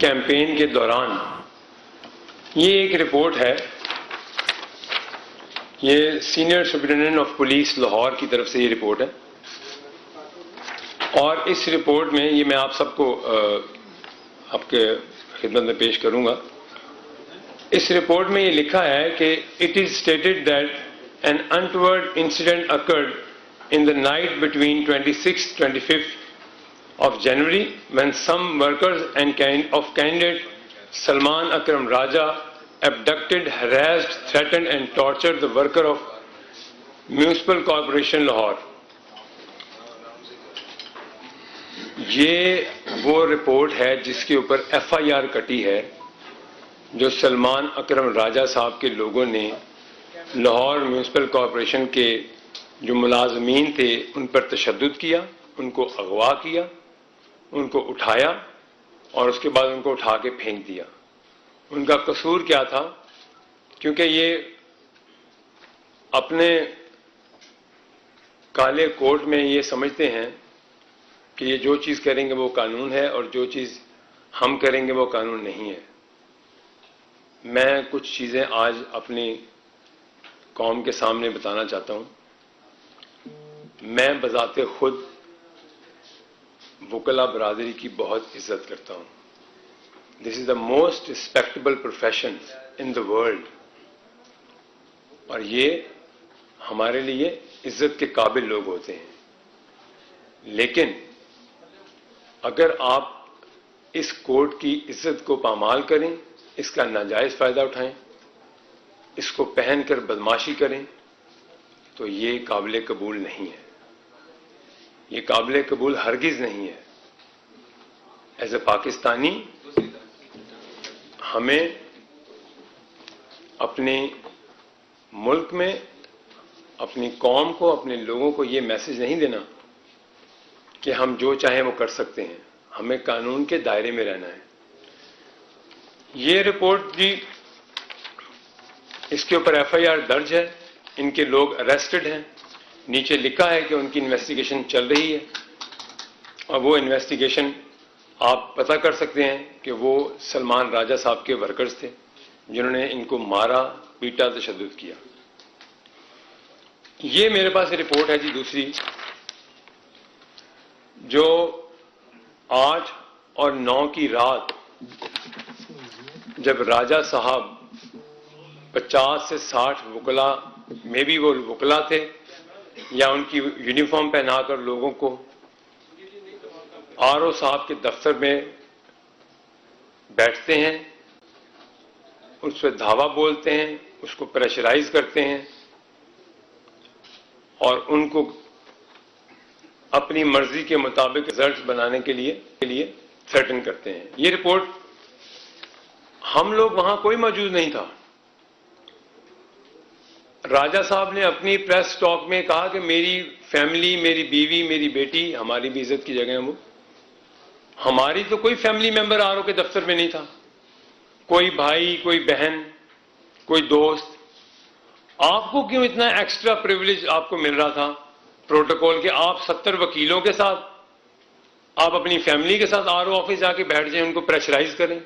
Campaign के दौरान ये एक रिपोर्ट है, ये senior superintendent of police Lahore की तरफ से ये रिपोर्ट है और इस रिपोर्ट में ये मैं आप सबको आपके खिदमत में पेश करूंगा। इस रिपोर्ट में ये लिखा है कि it is stated that an untoward incident occurred in the night between 26-25 of January when some workers and of candidate Salman Akram Raja abducted, harassed, threatened and tortured the worker of Municipal Corporation Lahore. ये वो report है जिसके ऊपर FIR कटी है जो सलमान अकरम राजा साहब के लोगों ने लाहौर म्यूनिसिपल कॉरपोरेशन के जो मुलाजमीन थे उन पर तशद्दुद किया, उनको अगवा किया, उनको उठाया और उसके बाद उनको उठा के फेंक दिया। उनका कसूर क्या था? क्योंकि ये अपने काले कोट में ये समझते हैं कि ये जो चीज़ करेंगे वो कानून है और जो चीज़ हम करेंगे वो कानून नहीं है। मैं कुछ चीज़ें आज अपनी कौम के सामने बताना चाहता हूँ। मैं बजाते खुद वकला बरादरी की बहुत इज्जत करता हूँ। This is the most respectable profession in the world और ये हमारे लिए इज्जत के काबिल लोग होते हैं। लेकिन अगर आप इस कोर्ट की इज्जत को पामाल करें, इसका नाजायज फायदा उठाएं, इसको पहनकर बदमाशी करें, तो ये काबिल कबूल नहीं है। ये काबिल कबूल हरगिज नहीं है। एज ए पाकिस्तानी हमें अपने मुल्क में अपनी कौम को, अपने लोगों को ये मैसेज नहीं देना कि हम जो चाहें वो कर सकते हैं। हमें कानून के दायरे में रहना है। ये रिपोर्ट जी, इसके ऊपर FIR दर्ज है, इनके लोग अरेस्टेड हैं। नीचे लिखा है कि उनकी इन्वेस्टिगेशन चल रही है और वो इन्वेस्टिगेशन आप पता कर सकते हैं कि वो सलमान राजा साहब के वर्कर्स थे जिन्होंने इनको मारा, पीटा, तशद्दुद किया। ये मेरे पास रिपोर्ट है जी दूसरी, जो 8 और 9 की रात जब राजा साहब 50 से 60 वकला में भी वो वकला थे या उनकी यूनिफॉर्म पहनाकर लोगों को RO साहब के दफ्तर में बैठते हैं, उस पर धावा बोलते हैं, उसको प्रेशराइज करते हैं और उनको अपनी मर्जी के मुताबिक रिजल्ट बनाने के लिए थ्रेटन करते हैं। ये रिपोर्ट, हम लोग वहां कोई मौजूद नहीं था। राजा साहब ने अपनी प्रेस टॉक में कहा कि मेरी फैमिली, मेरी बीवी, मेरी बेटी, हमारी भी इज्जत की जगह है वो। हमारी तो कोई फैमिली मेंबर RO के दफ्तर में नहीं था, कोई भाई, कोई बहन, कोई दोस्त। आपको क्यों इतना एक्स्ट्रा प्रिविलेज आपको मिल रहा था प्रोटोकॉल के? आप 70 वकीलों के साथ, आप अपनी फैमिली के साथ RO ऑफिस जाके बैठ जाएं, उनको प्रेशराइज करें।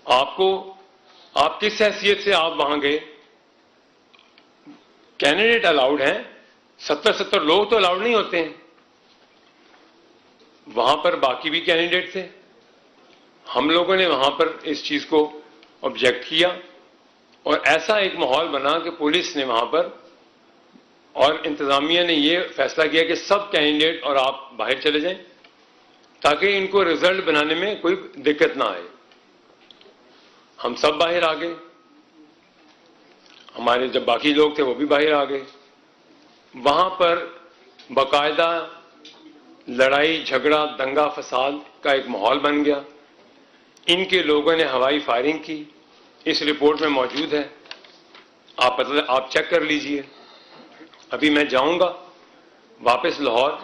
आप किस हैसियत से आप वहां गए? कैंडिडेट अलाउड हैं, 70 लोग तो अलाउड नहीं होते हैं। वहां पर बाकी भी कैंडिडेट थे। हम लोगों ने वहां पर इस चीज को ऑब्जेक्ट किया और ऐसा एक माहौल बना कि पुलिस ने वहां पर और इंतजामिया ने यह फैसला किया कि सब कैंडिडेट और आप बाहर चले जाएं ताकि इनको रिजल्ट बनाने में कोई दिक्कत ना आए। हम सब बाहर आ गए, हमारे जब बाकी लोग थे वो भी बाहर आ गए। वहां पर बाकायदा लड़ाई झगड़ा, दंगा फसाद का एक माहौल बन गया। इनके लोगों ने हवाई फायरिंग की, इस रिपोर्ट में मौजूद है, आप चेक कर लीजिए। अभी मैं जाऊंगा वापस लाहौर,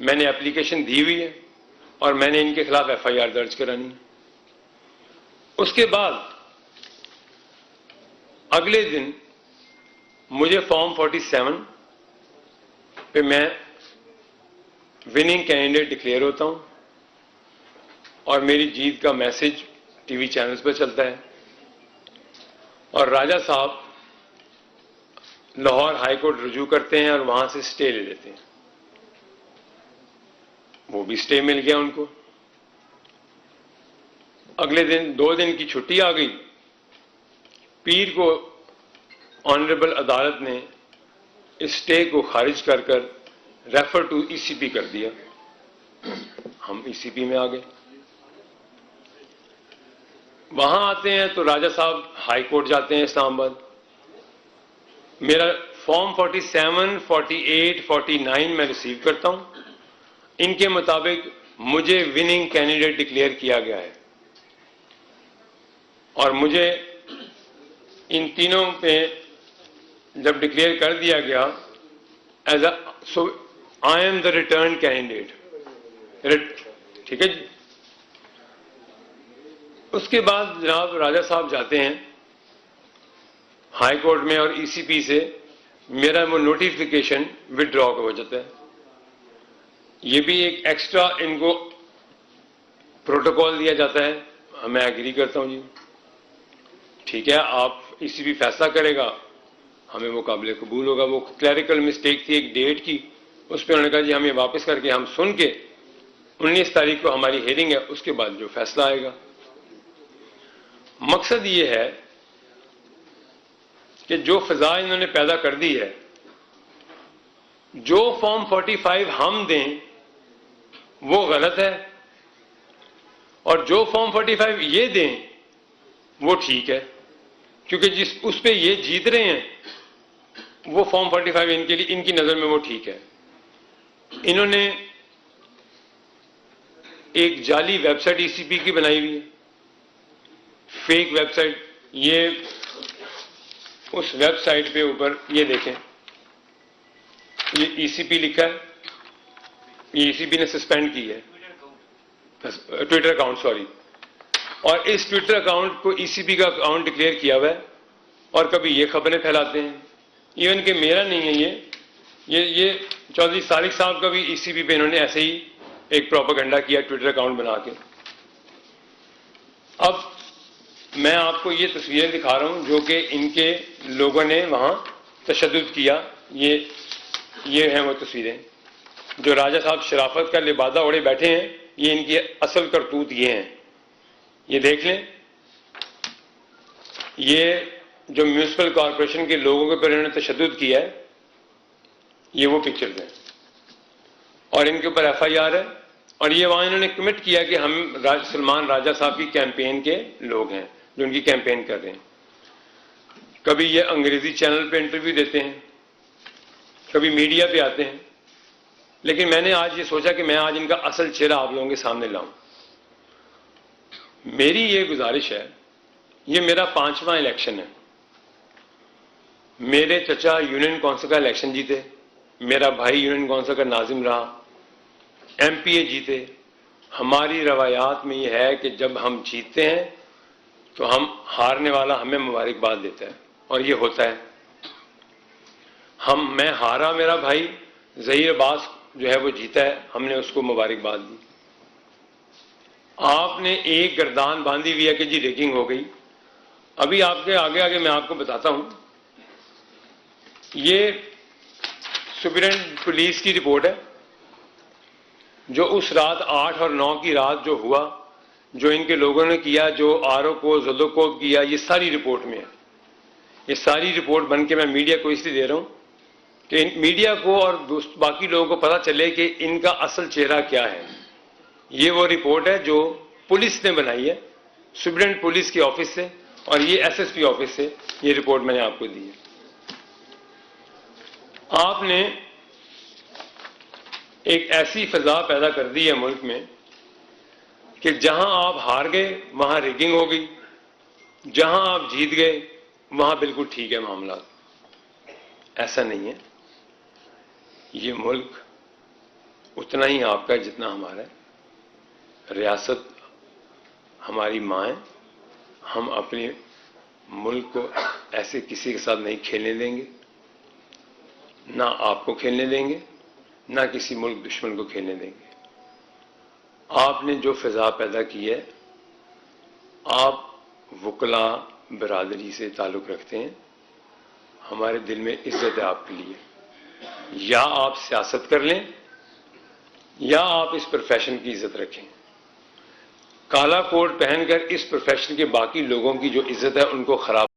मैंने एप्लीकेशन दी हुई है और मैंने इनके खिलाफ FIR दर्ज करानी है। उसके बाद अगले दिन मुझे फॉर्म 47 पे मैं विनिंग कैंडिडेट डिक्लेयर होता हूं और मेरी जीत का मैसेज टीवी चैनल्स पर चलता है, और राजा साहब लाहौर हाई कोर्ट रुजू करते हैं और वहां से स्टे ले लेते हैं। वो भी स्टे मिल गया उनको। अगले दिन 2 दिन की छुट्टी आ गई। पीर को ऑनरेबल अदालत ने इस स्टे को खारिज कर रेफर टू ईसीपी कर दिया। हम ईसीपी में आ गए। वहां आते हैं तो राजा साहब हाई कोर्ट जाते हैं इस्लामाबाद। मेरा फॉर्म 47, 48, 49 मैं रिसीव करता हूं। इनके मुताबिक मुझे विनिंग कैंडिडेट डिक्लेयर किया गया है और मुझे इन तीनों पे जब डिक्लेयर कर दिया गया as a, so I am the return candidate. ठीक है जी। उसके बाद जनाब राजा साहब जाते हैं हाई कोर्ट में और ईसीपी से मेरा वो नोटिफिकेशन विड्रॉ हो जाता है। ये भी एक एक्स्ट्रा इनको प्रोटोकॉल दिया जाता है। मैं एग्री करता हूं जी, ठीक है, आप ईसीपी फैसला करेगा, हमें वो काबिल कबूल होगा। वो क्लैरिकल मिस्टेक थी एक डेट की, उस पर उन्होंने कहा जी हमें वापस करके हम सुन के 19 तारीख को हमारी हेयरिंग है, उसके बाद जो फैसला आएगा। मकसद ये है कि जो फिजा इन्होंने पैदा कर दी है, जो फॉर्म 45 हम दें वो गलत है और जो फॉर्म 45 ये दें वो ठीक है, क्योंकि जिस उस पे ये जीत रहे हैं वो फॉर्म 45 इनके लिए, इनकी नजर में वो ठीक है। इन्होंने एक जाली वेबसाइट ईसीपी की बनाई हुई है, फेक वेबसाइट। ये उस वेबसाइट पे ऊपर ये देखें, ये ईसीपी लिखा है, ये ईसीपी ने सस्पेंड की है, ट्विटर अकाउंट सॉरी, और इस ट्विटर अकाउंट को ईसीपी का अकाउंट डिक्लेयर किया हुआ है और कभी ये खबरें फैलाते हैं। इवन कि मेरा नहीं है ये चौधरी सारिक साहब का भी ईसीपी पे इन्होंने ऐसे ही एक प्रोपेगेंडा किया ट्विटर अकाउंट बना के। अब मैं आपको ये तस्वीरें दिखा रहा हूं जो कि इनके लोगों ने वहां तशद्दुद किया। ये हैं वो तस्वीरें जो राजा साहब शराफत का लिबादा ओढ़े बैठे हैं, ये इनकी असल करतूत ये हैं। ये देख लें, ये जो म्यूनिसिपल कॉरपोरेशन के लोगों के ऊपर इन्होंने तशद्दुद किया है, ये वो पिक्चर्स हैं और इनके ऊपर एफआईआर है। और ये वहां इन्होंने कमिट किया कि हम सलमान राजा साहब की कैंपेन के लोग हैं जो उनकी कैंपेन कर रहे हैं। कभी ये अंग्रेजी चैनल पे इंटरव्यू देते हैं, कभी मीडिया पे आते हैं, लेकिन मैंने आज ये सोचा कि मैं आज इनका असल चेहरा आप लोगों के सामने लाऊं। मेरी ये गुजारिश है, ये मेरा 5वां इलेक्शन है। मेरे चचा यूनियन काउंसिल का इलेक्शन जीते, मेरा भाई यूनियन काउंसिल का नाजिम रहा, एमपीए जीते। हमारी रवायात में यह है कि जब हम जीतते हैं तो हम हारने वाला हमें मुबारकबाद देता है और ये होता है। मैं हारा, मेरा भाई ज़हीर अब्बास जो है वो जीता है, हमने उसको मुबारकबाद दी। आपने एक गर्दान बांधी हुई है कि जी रेगिंग हो गई। अभी आपके आगे आगे मैं आपको बताता हूं, ये सुपरिटेंडेंट पुलिस की रिपोर्ट है जो उस रात 8 और 9 की रात जो हुआ, जो इनके लोगों ने किया, जो आरओ को ज़दो को किया, ये सारी रिपोर्ट में है। ये सारी रिपोर्ट बन के मैं मीडिया को इसलिए दे रहा हूं कि मीडिया को और बाकी लोगों को पता चले कि इनका असल चेहरा क्या है। ये वो रिपोर्ट है जो पुलिस ने बनाई है, सुपरिटेंडेंट पुलिस के ऑफिस से, और ये एसएसपी ऑफिस से ये रिपोर्ट मैंने आपको दी है। आपने एक ऐसी फिजा पैदा कर दी है मुल्क में कि जहां आप हार गए वहां रिगिंग हो गई, जहां आप जीत गए वहां बिल्कुल ठीक है मामला। ऐसा नहीं है। ये मुल्क उतना ही आपका है जितना हमारा है। रियासत हमारी मां है। हम अपने मुल्क को ऐसे किसी के साथ नहीं खेलने देंगे, ना आपको खेलने देंगे, ना किसी मुल्क दुश्मन को खेलने देंगे। आपने जो फिजा पैदा की है, आप वकला बिरादरी से ताल्लुक़ रखते हैं, हमारे दिल में इज्जत है आपके लिए। या आप सियासत कर लें या आप इस प्रोफेशन की इज्जत रखें। काला कोट पहनकर इस प्रोफेशन के बाकी लोगों की जो इज्जत है उनको खराब